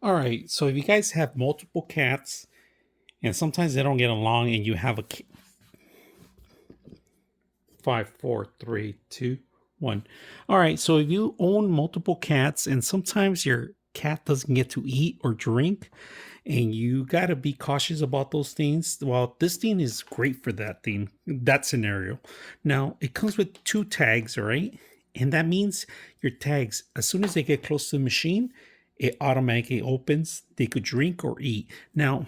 All right. So if you guys have multiple cats and sometimes they don't get along and you have a 5, 4, 3, 2, 1. All right. So if you own multiple cats and sometimes your cat doesn't get to eat or drink and you got to be cautious about those things. Well, this thing is great for that scenario. Now, it comes with two tags, all right? And that means your tags, as soon as they get close to the machine, it automatically opens. They could drink or eat. Now,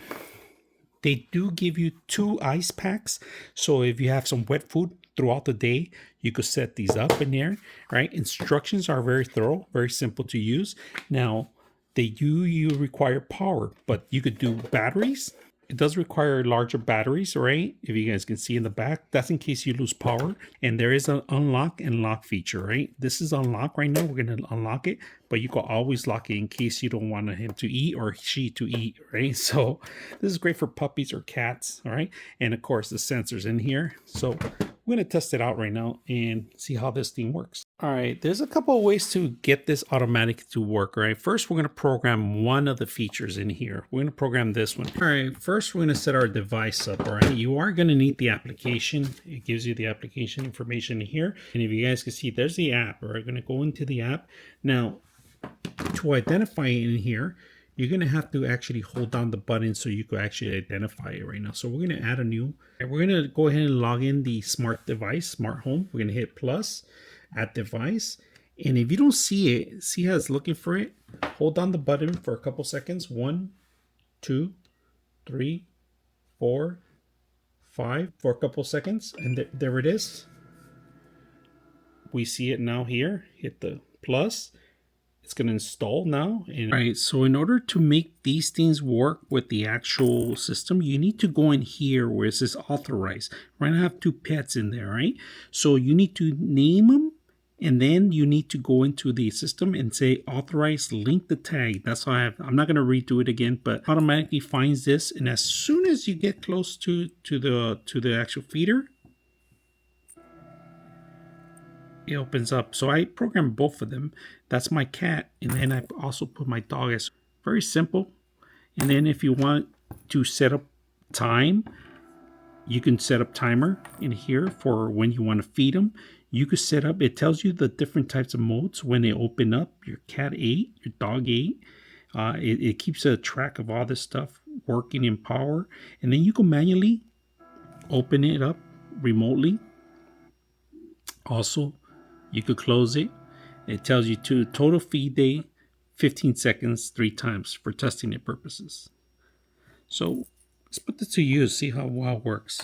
they do give you two ice packs. So if you have some wet food throughout the day, you could set these up in there, right? Instructions are very thorough, very simple to use. Now, they do you require power, but you could do batteries. It does require larger batteries, right? If you guys can see in the back, that's in case you lose power. And there is an unlock and lock feature, right? This is unlocked right now. We're going to unlock it, but you can always lock it in case you don't want him to eat or she to eat, right? So this is great for puppies or cats, all right? And of course, the sensors in here. So we're going to test it out right now and see how this thing works. All right, there's a couple of ways to get this automatic to work, all right? First, we're going to program one of the features in here. We're going to program this one. All right, first we're going to set our device up, all right? You are going to need the application. It gives you the application information here. And if you guys can see, there's the app, all right? We're going to go into the app. Now, to identify it in here, you're going to have to actually hold down the button so you could actually identify it right now. So we're going to add a new, and we're going to go ahead and log in the smart device, smart home. We're going to hit plus, add device. And if you don't see it, see how it's looking for it, hold down the button for a couple seconds. 1, 2, 3, 4, 5 for a couple seconds. And there it is. We see it now here. Hit the plus. It's going to install now. All right, so in order to make these things work with the actual system, you need to go in here where it says authorize. Right now I have two pets in there, right? So you need to name them, and then you need to go into the system and say authorize, link the tag. That's how I'm not going to redo it again, but automatically finds this. And as soon as you get close to the actual feeder, it opens up. So I programmed both of them. That's my cat. And then I also put my dog as very simple. And then if you want to set up time, you can set up timer in here for when you want to feed them. You could set up, it tells you the different types of modes when they open up. Your cat ate, your dog ate. It keeps a track of all this stuff working in power. And then you can manually open it up remotely. Also, you could close it. It tells you to total feed day, 15 seconds, 3 times for testing it purposes. So let's put this to use, see how well it works.